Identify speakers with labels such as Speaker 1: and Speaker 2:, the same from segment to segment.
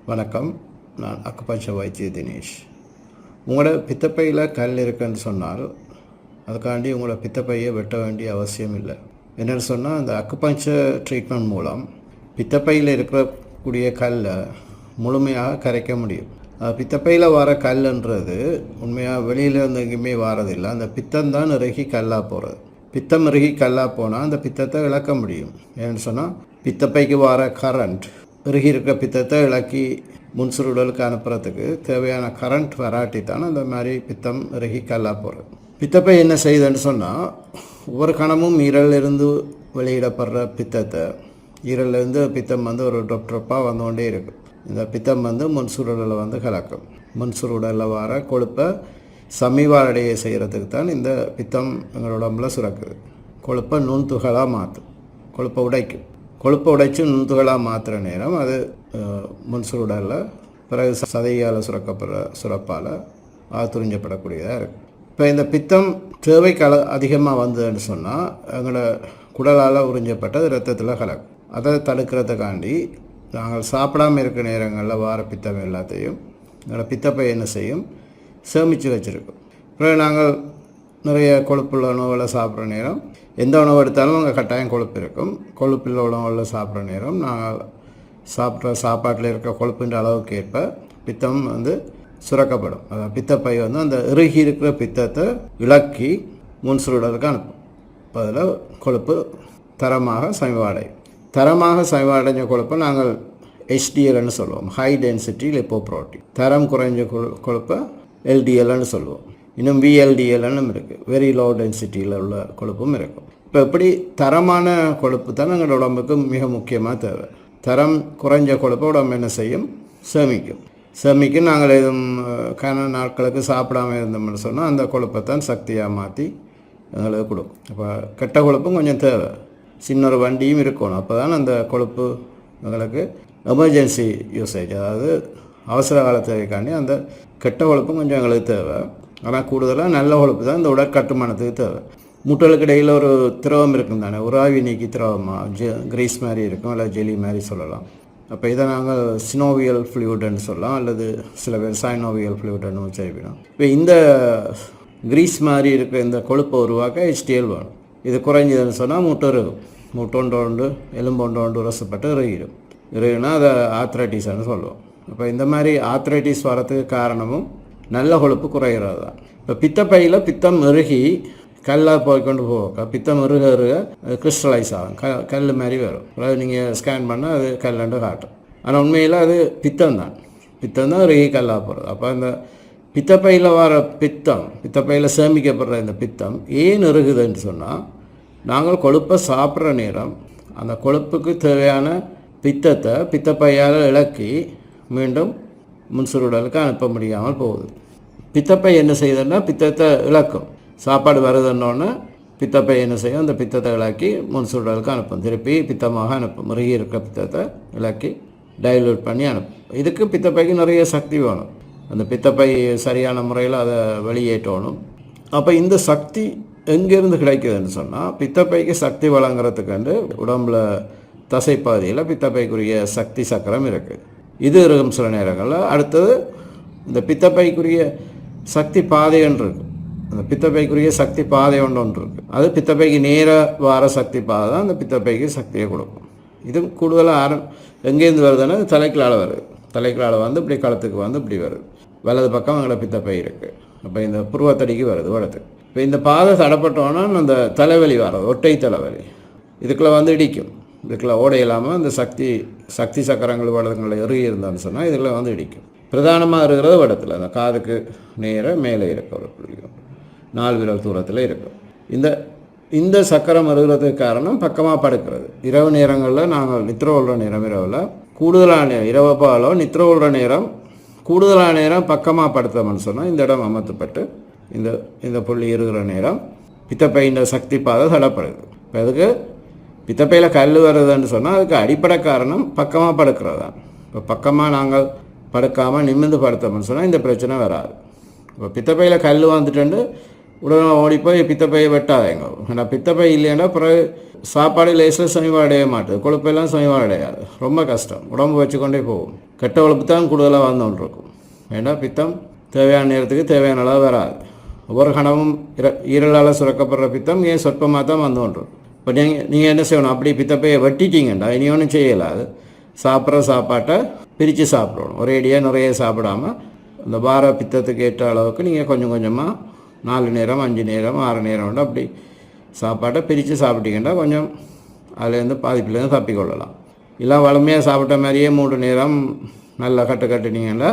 Speaker 1: வணக்கம். நான் அக்குபஞ்சர் வைத்திய தினேஷ். உங்களோட பித்தப்பையில் கல் இருக்குன்னு சொன்னால் அதுக்காண்டி உங்களோட பித்தப்பையை வெட்ட வேண்டிய அவசியம் இல்லை. என்னென்னு சொன்னால் அந்த அக்குபஞ்சர் ட்ரீட்மெண்ட் மூலம் பித்தப்பையில் இருக்கக்கூடிய கல்லை முழுமையாக கரைக்க முடியும். பித்தப்பையில் வர கல்லுன்றது உண்மையாக வெளியில் இருந்து எங்கேயுமே வாரதில்லை. அந்த பித்தம் தான் இறுகி கல்லாக போகிறது. பித்தம் இறுகி கல்லாக போனால் அந்த பித்தத்தை இழக்க முடியும். ஏன்னு சொன்னால் பித்தப்பைக்கு வர கரண்ட் இறுகி இருக்கிற பித்தத்தை இழக்கி முன்சுருடலுக்கு அனுப்புறதுக்கு தேவையான கரண்ட் வராட்டி தான் அந்த மாதிரி பித்தம் இறுகி கல்லாக போகிறது. பித்தப்பை என்ன செய்யுதுன்னு சொன்னால் ஒவ்வொரு கணமும் ஈரலிருந்து வெளியிடப்படுற பித்தத்தை ஈரலிருந்து பித்தம் ஒரு ட்ரொப்பாக வந்து கொண்டே இருக்கும். இந்த பித்தம் முன்சுருடலை கலக்கும். முன்சுருடலில் வர கொழுப்பை சமீவாடைய செய்கிறதுக்கு தான் இந்த பித்தம் எங்களோட உடம்புல சுரக்குது. கொழுப்பை நுண்துகளாக மாற்றும். கொழுப்பை உடைக்கும். கொழுப்பை உடைச்சி நுண்துகளாக மாற்றுற நேரம் அது முன்சுருடலில் பிறகு சதையால் சுரக்கப்படுற சுரப்பால் துரிஞ்சப்படக்கூடியதாக இருக்குது. இப்போ இந்த பித்தம் தேவைக்கு அதிகமாக வந்ததுன்னு சொன்னால் எங்களோட குடலால் உறிஞ்சப்பட்டது இரத்தத்தில் கலக்கும். அதை தடுக்கிறதுக்காண்டி நாங்கள் சாப்பிடாமல் இருக்கிற நேரங்களில் வார பித்தம் எல்லாத்தையும் எங்களோட பித்தப்பை என்ன செய்யும், சேமித்து வச்சுருக்கோம். பிறகு நாங்கள் நிறைய கொழுப்புள்ள உணவுகளை சாப்பிட்ற நேரம் எந்த உணவு எடுத்தாலும் அங்கே கட்டாயம் கொழுப்பு இருக்கும். கொழுப்புள்ள உணவுகளில் சாப்பிட்ற நேரம் நாங்கள் சாப்பிட்ற சாப்பாட்டில் இருக்கிற கொழுப்புன்ற அளவுக்கு ஏற்ப பித்தம் சுரக்கப்படும். அதாவது பித்தப்பை அந்த இறுகி இருக்கிற பித்தத்தை இலக்கி முன்சுருடலுக்கு அனுப்பும். அதில் கொழுப்பு தரமாக சமீபடையும். தரமாக சமீபடைஞ்ச கொழுப்பை நாங்கள் HDLன்னு சொல்லுவோம், ஹை டென்சிட்டி லிப்போப்ரோட்டீன். தரம் குறைஞ்ச கொழுப்பை LDLன்னு சொல்லுவோம். இன்னும் VLDLன்னு இருக்குது, வெரி லோ டென்சிட்டியில் உள்ள கொழுப்பும் இருக்கும். இப்போ எப்படி தரமான கொழுப்பு தான் எங்களோட உடம்புக்கு மிக முக்கியமாக தேவை. தரம் குறைஞ்ச கொழுப்பை உடம்பு என்ன செய்யும், சேமிக்கும். நாங்கள் எதுவும் நாட்களுக்கு சாப்பிடாமல் இருந்தோம்னு சொன்னால் அந்த கொழுப்பை தான் சக்தியாக மாற்றி எங்களுக்கு கொடுக்கும். அப்போ கெட்ட கொழுப்பும் கொஞ்சம் தேவை. சின்ன ஒரு வண்டியும் இருக்கணும். அப்போ தான் அந்த கொழுப்பு எங்களுக்கு எமர்ஜென்சி யூசேஜ், அதாவது அவசர கால தேவைக்காண்டி அந்த கெட்ட கொழுப்பும் கொஞ்சம் எங்களுக்கு தேவை. ஆனால் கூடுதலாக நல்ல கொழுப்பு தான் இந்த உடற்கட்டுமானத்துக்கு தேவை. முட்டைகளுக்கு இடையில் ஒரு திரவம் இருக்கும் தானே, உராவி நீக்கி திரவமாக கிரீஸ் மாதிரி இருக்கும், இல்லை ஜெலி மாதிரி சொல்லலாம். அப்போ இதை நாங்கள் சினோவியல் ஃப்ளூயிடுன்னு சொல்லலாம், அல்லது சில பேர் சைனோவியல் ஃப்ளூயிடுன்னு உச்சரிப்பிடும். இப்போ இந்த கிரீஸ் மாதிரி இருக்கிற இந்த கொழுப்பை உருவாக்க HDL வேணும். இது குறைஞ்சதுன்னு சொன்னால் முட்டை இருக்கும். முட்டொண்டு எலும்பொண்டு உரசப்பட்டு இறுகினா அதை ஆத்ரைட்டிஸ்ன்னு சொல்லுவோம். அப்போ இந்த மாதிரி ஆத்ரைட்டிஸ் வரத்துக்கு காரணமும் நல்ல கொழுப்பு குறைகிறது தான். இப்போ பித்தப்பையில் பித்தம் இறுகி கல்லாக போய்கொண்டு போக பித்தம் இறுக கிறிஸ்டலைஸ் ஆகும், கல் மாதிரி வரும். அதாவது நீங்கள் ஸ்கேன் பண்ணால் அது கல்லண்டு காட்டும். ஆனால் உண்மையில் அது பித்தம் தான் இறுகி கல்லாக போகிறது. அப்போ அந்த பித்தப்பையில் வர பித்தப்பையில் சேமிக்கப்படுற இந்த பித்தம் ஏன் இறுகுதுன்னு சொன்னால் நாங்கள் கொழுப்பை சாப்பிட்ற நேரம் அந்த கொழுப்புக்கு தேவையான பித்தத்தை பித்தப்பையால் இழக்கி மீண்டும் முன்சுருடலுக்கு அனுப்ப முடியாமல் போகுது. பித்தப்பை என்ன செய்யுதுன்னா பித்தத்தை இழக்கும். சாப்பாடு வருதுன்னொன்னே பித்தப்பை என்ன செய்யும், அந்த பித்தத்தை இழக்கி முன்சுருடலுக்கு அனுப்பும். திருப்பி பித்தமாக அனுப்பும். இறுகி இருக்கிற பித்தத்தை இழக்கி டைல்யூட் பண்ணி அனுப்பும். இதுக்கு பித்தப்பைக்கு நிறைய சக்தி வேணும். அந்த பித்தப்பை சரியான முறையில் அதை வெளியேற்றணும். அப்போ இந்த சக்தி எங்கேருந்து கிடைக்குதுன்னு சொன்னால் பித்தப்பைக்கு சக்தி வழங்குறதுக்கு உடம்புல தசைப்பாதையில் பித்தப்பைக்குரிய சக்தி சக்கரம் இருக்குது. இது இருக்கும் சில நேரங்களில். அடுத்தது இந்த பித்தப்பைக்குரிய சக்தி பாதைன்னு இருக்குது. அந்த பித்தப்பைக்குரிய சக்தி பாதை ஒன்று இருக்குது. அது பித்தப்பைக்கு நேராக வார சக்தி பாதை தான் அந்த பித்தப்பைக்கு சக்தியை கொடுக்கும். இது கூடுதலாக எங்கேருந்து வருதுன்னா தலைக்கலால் வருது. தலைக்கலால் இப்படி களத்துக்கு இப்படி வருது. வலது பக்கம் எங்களை பித்தப்பை இருக்குது. அப்போ இந்த புருவத்தடிக்கு வருது வடத்துக்கு. இப்போ இந்த பாதை தடப்பட்டோன்னா அந்த தலைவலி வர்றது, ஒட்டை தலைவலி, இதுக்குள்ளே இடிக்கும். இதுக்குள்ள ஓட இல்லாமல் அந்த சக்தி சக்கரங்கள் வடங்களை இறுகி இருந்தான்னு சொன்னால் இதுக்குள்ள இடிக்கும். பிரதானமாக இருக்கிறது வடத்தில், அந்த காதுக்கு நேராக மேலே இருக்க ஒரு புள்ளியும் 4 விரல் தூரத்தில் இருக்கும். இந்த சக்கரம் இருக்கிறதுக்கு காரணம் பக்கமாக படுக்கிறது. இரவு நேரங்களில் நாங்கள் நித்திர கொள்கிற நேரம், இரவில் கூடுதலான நேரம், இரவு பாலோ நித்திர கொள்கிற நேரம் கூடுதலான நேரம் பக்கமாக படுத்தோம்னு சொன்னால் இந்த இடம் அமர்த்தப்பட்டு இந்த புள்ளி இருக்கிற நேரம் பித்தப்பையின் சக்தி பாதை தடப்படுது. இப்போ அதுக்கு பித்தப்பையில் கல் வருதுன்னு சொன்னால் அதுக்கு அடிப்படை காரணம் பக்கமாக படுக்கிறது தான். இப்போ பக்கமாக நாங்கள் படுக்காமல் நிமிர்ந்து படுத்தோம்னு சொன்னால் இந்த பிரச்சனை வராது. இப்போ பித்தப்பையில் கல் வந்துட்டு உடனே ஓடி போய் பித்தப்பையை வெட்டாதேங்க. ஏன்னா பித்தப்பை இல்லைன்னா பிறகு சாப்பாடு லேசில் சனிவாடையே மாட்டுது, கொழுப்பெல்லாம் சனிவாடையாது, ரொம்ப கஷ்டம், உடம்பு வச்சுக்கொண்டே போகும். கெட்ட கொழுப்பு தான் கூடுதலாக வந்துகிட்ருக்கும். ஏன்னா பித்தம் தேவையான நேரத்துக்கு தேவையான அளவு வராது. ஒவ்வொரு கணமும் ஈரலால் சுரக்கப்படுற பித்தம் ஏன் சொற்பமாக தான் வந்து கொண்டிருக்கும். இப்போ நீங்கள் என்ன செய்யணும், அப்படி பித்தப்பையை வெட்டிட்டீங்கண்டா இனி ஒன்றும் செய்யலாது. சாப்பிட்ற சாப்பாட்டை பிரித்து சாப்பிடணும். ஒரேடியாக நிறைய சாப்பிடாமல் இந்த வார பித்தத்துக்கு ஏற்ற அளவுக்கு நீங்கள் கொஞ்சம் கொஞ்சமாக 4 நேரம் 5 நேரம் 6 நேரம் அப்படி சாப்பாட்டை பிரித்து சாப்பிட்டீங்கன்னா கொஞ்சம் அதுலேருந்து பாதிப்புலேருந்து தப்பிக்கொள்ளலாம். இல்லை வளமையாக சாப்பிட்ட மாதிரியே 3 நேரம் நல்லா கட்டுனீங்கன்னா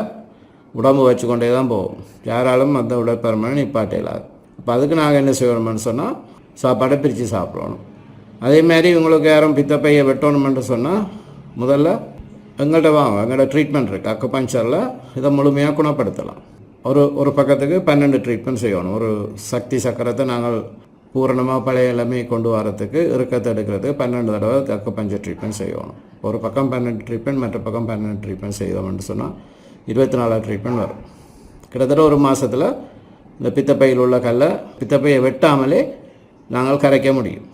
Speaker 1: உடம்பு வச்சுக்கொண்டே தான் போகும். யாராலும் அந்த உடற்பருமனை நிப்பாட்டலாது. இப்போ அதுக்கு நாங்கள் என்ன செய்யணும்னு சொன்னால் சாப்பாடை பிரித்து சாப்பிடணும். அதேமாதிரி உங்களுக்கு யாரும் பித்தப்பையை வெட்டணுமென்று சொன்னால் முதல்ல எங்கள்கிட்ட வாங்க, எங்கள்கிட்ட ட்ரீட்மெண்ட் இருக்குது. அக்குபஞ்சரில் இதை முழுமையாக குணப்படுத்தலாம். ஒரு பக்கத்துக்கு 12 ட்ரீட்மெண்ட் செய்யணும். ஒரு சக்தி சக்கரத்தை நாங்கள் பூரணமாக பழைய எல்லாமே கொண்டு வரத்துக்கு இறுக்கத்தை எடுக்கிறதுக்கு 12 தடவை அக்குபஞ்சர் ட்ரீட்மெண்ட் செய்யணும். ஒரு பக்கம் 12 ட்ரீட்மெண்ட், மற்ற பக்கம் 12 ட்ரீட்மெண்ட் செய்தோம்னு சொன்னால் 24 ட்ரீட்மெண்ட் வரும். கிட்டத்தட்ட ஒரு மாதத்தில் இந்த பித்தப்பையில் உள்ள பித்தப்பையை வெட்டாமலே நாங்கள் கரைக்க முடியும்.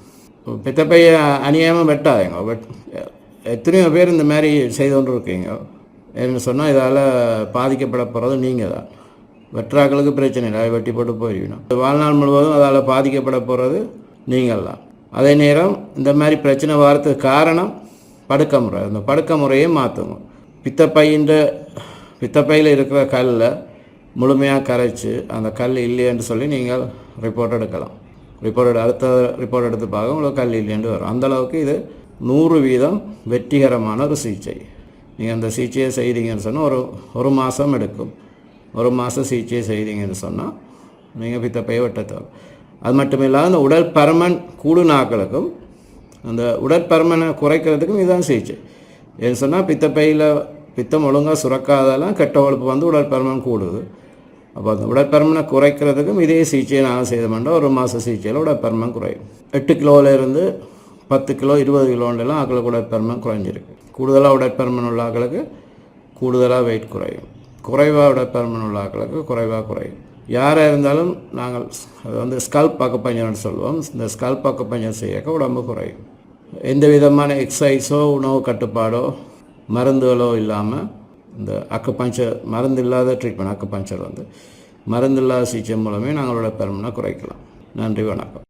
Speaker 1: பித்தப்பையை அநியாயமாக வெட்டாதீங்க. எத்தனையோ பேர் இந்த மாதிரி செய்து கொண்டு இருக்கீங்க. என்ன சொன்னால் இதால் பாதிக்கப்பட போகிறது நீங்கள் தான். வெட்டுறாக்களுக்கு பிரச்சனை இல்லை, வெட்டி போட்டு போயிடணும். வாழ்நாள் முழுவதும் அதால் பாதிக்கப்பட போகிறது நீங்கள் தான். அதே நேரம் இந்த மாதிரி பிரச்சனை வரத்துக்கு காரணம் படுக்க முறை. அந்த படுக்க முறையை மாற்றுங்க. பித்தப்பையில் இருக்கிற கல்லை முழுமையாக கரைச்சி அந்த கல் இல்லைன்னு சொல்லி நீங்கள் ரிப்போர்ட் எடுக்கலாம். அடுத்த ரிப்போர்ட் எடுத்து பார்க்க உங்களுக்கு கல் இல்லைன்னு வரும். அந்தளவுக்கு இது 100% வெற்றிகரமான ஒரு சிகிச்சை. நீங்கள் அந்த சிகிச்சையை செய்தீங்கன்னு சொன்னால் ஒரு மாதம் எடுக்கும். ஒரு மாதம் சிகிச்சையை செய்தீங்கன்னு சொன்னால் நீங்கள் பித்தப்பையை வெட்ட தேவை. அது மட்டும் இல்லாமல் அந்த உடற்பருமன் கூடுனாக்களுக்கும் அந்த உடற்பருமனை குறைக்கிறதுக்கும் இதுதான் சிகிச்சை. ஏன்னு சொன்னால் பித்தம் ஒழுங்காக சுரக்காதெல்லாம் கெட்ட கொழுப்பு வந்து உடற்பருமன் கூடுது. அப்போ அந்த உடற்பருமனை குறைக்கிறதுக்கும் இதே சிகிச்சையை நாங்கள் செய்தோம்னா ஒரு மாத சிகிச்சையில் உடற்பருமன் குறையும். 8 கிலோவிலேருந்து 10 கிலோ 20 கிலோன்றெல்லாம் ஆக்களுக்கு உடற்பருமன் குறைஞ்சிருக்கு. கூடுதலாக உடற்பருமன் உள்ள ஆக்களுக்கு கூடுதலாக வெயிட் குறையும். குறைவாக உடற்பருமன் உள்ள ஆக்களுக்கு குறைவாக குறையும். யாராக இருந்தாலும் நாங்கள் அது வந்து ஸ்கல்ப் அக்குபஞ்சர்னு சொல்லுவோம். இந்த ஸ்கல்ப் அக்குபஞ்சர் செய்யக்க உடம்பு குறையும். எந்த விதமான எக்ஸசைஸோ உணவு கட்டுப்பாடோ மருந்துகளோ இல்லாமல் இந்த அக்குபஞ்சர் மருந்து இல்லாத ட்ரீட்மெண்ட், அக்குபஞ்சர் வந்து மருந்து இல்லாத சிகிச்சை மூலமே நாங்களோட பெருமனை குறைக்கலாம். நன்றி, வணக்கம்.